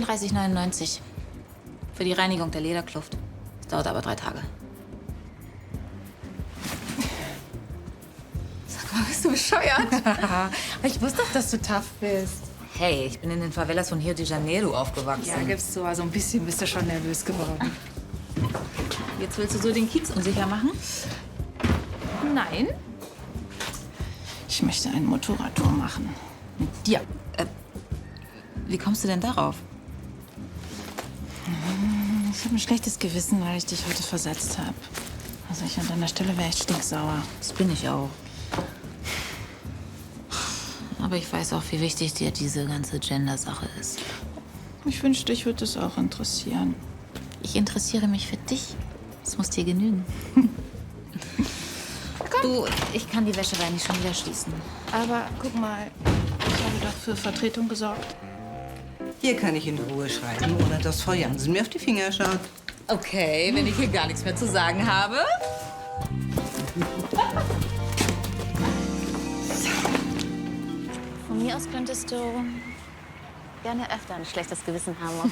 34,99 für die Reinigung der Lederkluft. Das dauert aber 3 Tage. Sag mal, bist du bescheuert? Ich wusste doch, dass du tough bist. Hey, ich bin in den Favelas von Rio de Janeiro aufgewachsen. Ja, gibst du, also ein bisschen bist du schon nervös geworden. Jetzt willst du so den Kiez unsicher machen? Nein. Ich möchte eine Motorradtour machen. Mit dir. Wie kommst du denn darauf? Ich habe ein schlechtes Gewissen, weil ich dich heute versetzt habe. Also ich an deiner Stelle wäre echt stinksauer. Das bin ich auch. Aber ich weiß auch, wie wichtig dir diese ganze Gender-Sache ist. Ich wünschte, dich würde es auch interessieren. Ich interessiere mich für dich. Das muss dir genügen. Du, ich kann die Wäscherei nicht schon wieder schließen. Aber guck mal, ich habe doch für Vertretung gesorgt. Hier kann ich in Ruhe schreiben, ohne dass Frau Jansen mir auf die Finger schaut. Okay, wenn ich hier gar nichts mehr zu sagen habe. Von mir aus könntest du gerne öfter ein schlechtes Gewissen haben. Auf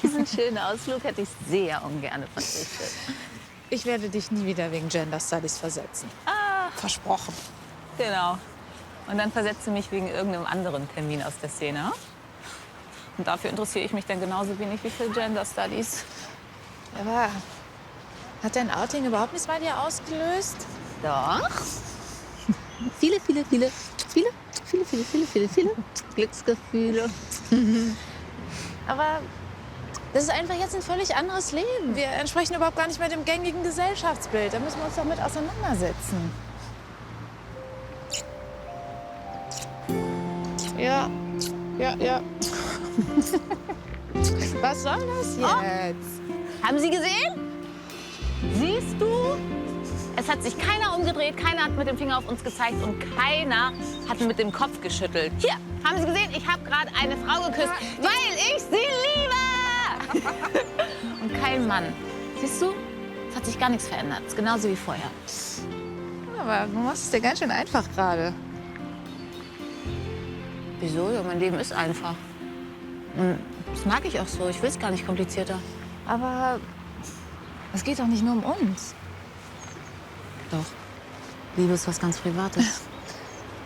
diesen schönen Ausflug hätte ich sehr ungern verzichtet. Ich werde dich nie wieder wegen Gender Studies versetzen. Versprochen. Genau. Und dann versetzt du mich wegen irgendeinem anderen Termin aus der Szene. Und dafür interessiere ich mich dann genauso wenig wie für Gender Studies. Aber hat dein Outing überhaupt nichts bei dir ausgelöst? Doch. Viele Glücksgefühle. Aber das ist einfach jetzt ein völlig anderes Leben. Wir entsprechen überhaupt gar nicht mehr dem gängigen Gesellschaftsbild. Da müssen wir uns doch mit auseinandersetzen. Ja. Was soll das jetzt? Haben Sie gesehen? Siehst du? Es hat sich keiner umgedreht, keiner hat mit dem Finger auf uns gezeigt und keiner hat mit dem Kopf geschüttelt. Hier, haben Sie gesehen? Ich habe gerade eine Frau geküsst, weil ich sie liebe! Und kein Mann. Siehst du? Es hat sich gar nichts verändert. Es ist genauso wie vorher. Aber du machst es dir ganz schön einfach gerade. Wieso? Ja, mein Leben ist einfach. Und das mag ich auch so. Ich will es gar nicht komplizierter. Aber es geht doch nicht nur um uns. Doch. Liebe ist was ganz Privates.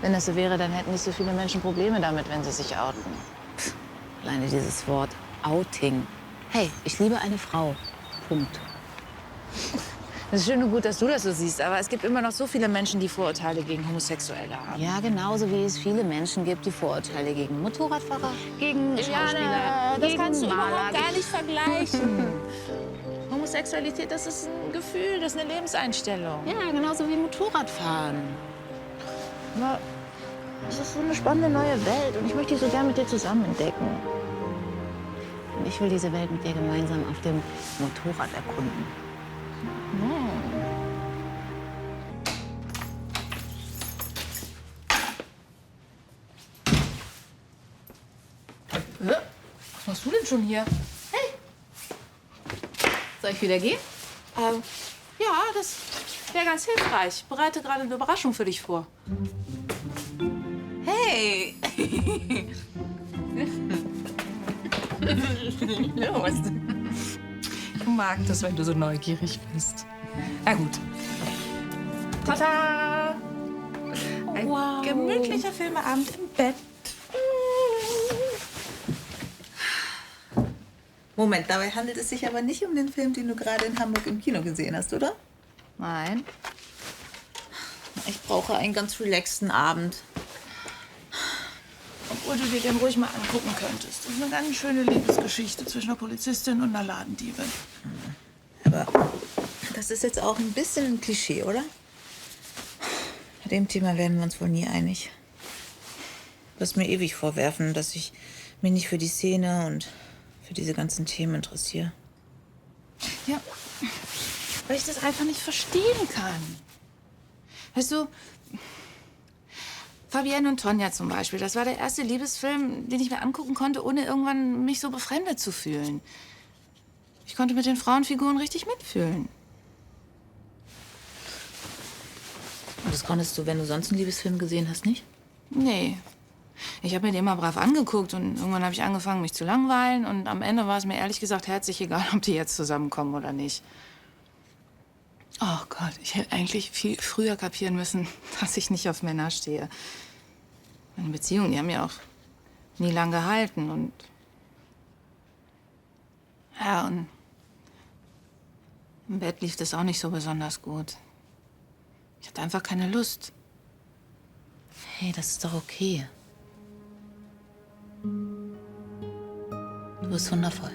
Wenn das so wäre, dann hätten nicht so viele Menschen Probleme damit, wenn sie sich outen. Alleine dieses Wort Outing. Hey, ich liebe eine Frau. Punkt. Es ist schön und gut, dass du das so siehst, aber es gibt immer noch so viele Menschen, die Vorurteile gegen Homosexuelle haben. Ja, genauso wie es viele Menschen gibt, die Vorurteile gegen Motorradfahrer, gegen Schauspieler, das gegen kannst du Maler. überhaupt gar nicht vergleichen. Homosexualität, das ist ein Gefühl, das ist eine Lebenseinstellung. Ja, genauso wie Motorradfahren. Aber es ist so eine spannende neue Welt und ich möchte die so gern mit dir zusammen entdecken. Und ich will diese Welt mit dir gemeinsam auf dem Motorrad erkunden. Was machst du denn schon hier? Soll ich wieder gehen? Ja, das wäre ganz hilfreich. Ich bereite gerade eine Überraschung für dich vor. Hey! Los! Ich mag das, wenn du so neugierig bist. Na gut. Tada! Ein gemütlicher Filmeabend im Bett. Moment, dabei handelt es sich aber nicht um den Film, den du gerade in Hamburg im Kino gesehen hast, oder? Nein. Ich brauche einen ganz relaxten Abend. Obwohl du dir den ruhig mal angucken könntest. Das ist eine ganz schöne Liebesgeschichte zwischen einer Polizistin und einer Ladendiebin. Aber das ist jetzt auch ein bisschen ein Klischee, oder? Bei dem Thema werden wir uns wohl nie einig. Du wirst mir ewig vorwerfen, dass ich mich nicht für die Szene und für diese ganzen Themen interessiere. Ja, weil ich das einfach nicht verstehen kann. Weißt du, Fabienne und Tonja zum Beispiel, das war der erste Liebesfilm, den ich mir angucken konnte, ohne irgendwann mich so befremdet zu fühlen. Ich konnte mit den Frauenfiguren richtig mitfühlen. Und das konntest du, wenn du sonst einen Liebesfilm gesehen hast, nicht? Nee, Ich habe mir den immer brav angeguckt und irgendwann habe ich angefangen, mich zu langweilen. Und am Ende war es mir ehrlich gesagt herzlich egal, ob die jetzt zusammenkommen oder nicht. Oh Gott, ich hätte eigentlich viel früher kapieren müssen, dass ich nicht auf Männer stehe. Meine Beziehungen, die haben ja auch nie lang gehalten. Und ja, und im Bett lief das auch nicht so besonders gut. Ich hatte einfach keine Lust. Hey, das ist doch okay. Du bist wundervoll.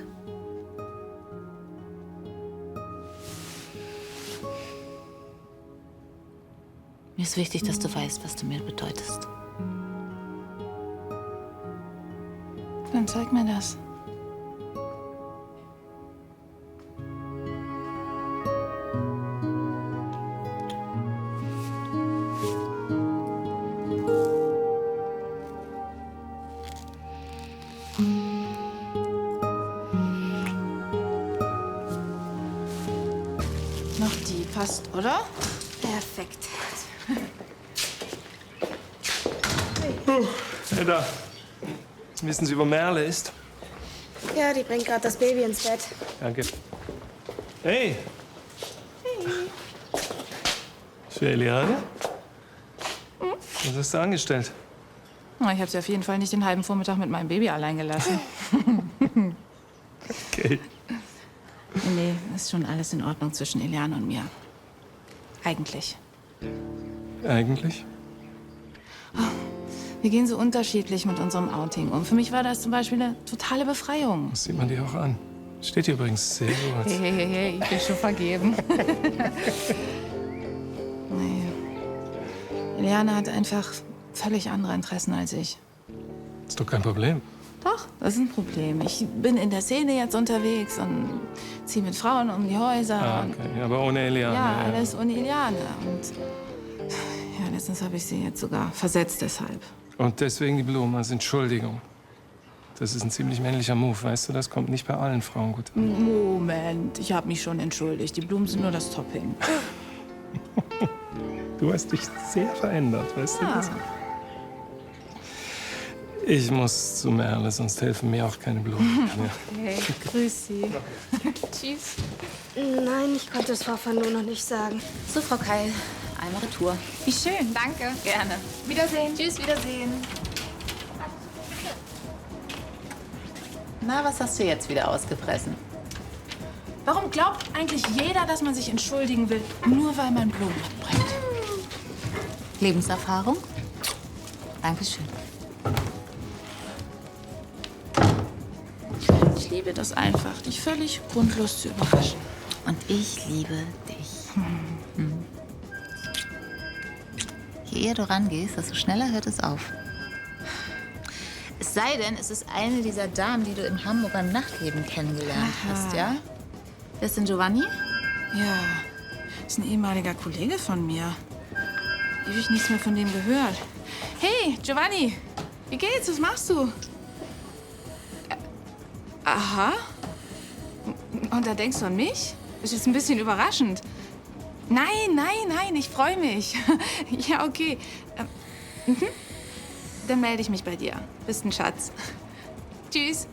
Mir ist wichtig, dass du weißt, was du mir bedeutest. Dann zeig mir das. Noch die passt, oder? Perfekt. Edda, wissen Sie, wo Merle ist? Ja, die bringt gerade das Baby ins Bett. Danke. Hey! Für Eliane? Was hast du angestellt? Na, ich habe sie auf jeden Fall nicht den halben Vormittag mit meinem Baby allein gelassen. Okay. Nee, ist schon alles in Ordnung zwischen Eliane und mir. Eigentlich. Eigentlich? Wir gehen so unterschiedlich mit unserem Outing um. Für mich war das zum Beispiel eine totale Befreiung. Das sieht man dir auch an. Steht hier übrigens sehr gut. Hey, ich bin schon vergeben. Nee. Eliane hat einfach völlig andere Interessen als ich. Ist doch kein Problem. Doch, das ist ein Problem. Ich bin in der Szene jetzt unterwegs und ziehe mit Frauen um die Häuser. Ah, und okay. Aber ohne Eliane. ja, alles ohne Eliane. Und ja, letztens habe ich sie jetzt sogar versetzt deshalb. Und deswegen die Blumen als Entschuldigung. Das ist ein ziemlich männlicher Move, weißt du? Das kommt nicht bei allen Frauen gut an. Moment, ich habe mich schon entschuldigt. Die Blumen sind nur das Topping. Du hast dich sehr verändert, weißt du Ja. das? Ich muss zu Merle, sonst helfen mir auch keine Blumen. Ja. Hey, grüß Sie. Tschüss. Nein, ich konnte es Frau nur noch nicht sagen. So, Frau Keil, einmal Retour. Wie schön, danke. Gerne. Wiedersehen. Tschüss, Wiedersehen. Na, was hast du jetzt wieder ausgefressen? Warum glaubt eigentlich jeder, dass man sich entschuldigen will, nur weil man Blumen mitbringt? Lebenserfahrung? Dankeschön. Ich liebe das einfach, dich völlig grundlos zu überraschen. Und ich liebe dich. Je eher du rangehst, desto schneller hört es auf. Es sei denn, es ist eine dieser Damen, die du im Hamburger Nachtleben kennengelernt hast, ja? Wer ist denn Giovanni? Ja, ist ein ehemaliger Kollege von mir. Ewig nichts mehr von dem gehört. Hey, Giovanni, wie geht's? Was machst du? Aha. Und da denkst du an mich? Ist jetzt ein bisschen überraschend. Nein, ich freue mich. Ja, okay. Dann melde ich mich bei dir. Bist ein Schatz. Tschüss.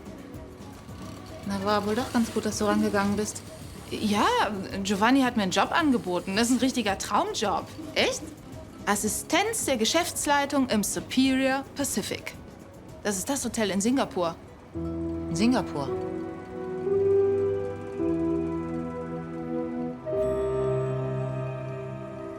Na, war wohl doch ganz gut, dass du rangegangen bist. Ja, Giovanni hat mir einen Job angeboten. Das ist ein richtiger Traumjob. Echt? Assistenz der Geschäftsleitung im Superior Pacific. Das ist das Hotel in Singapur. In Singapur.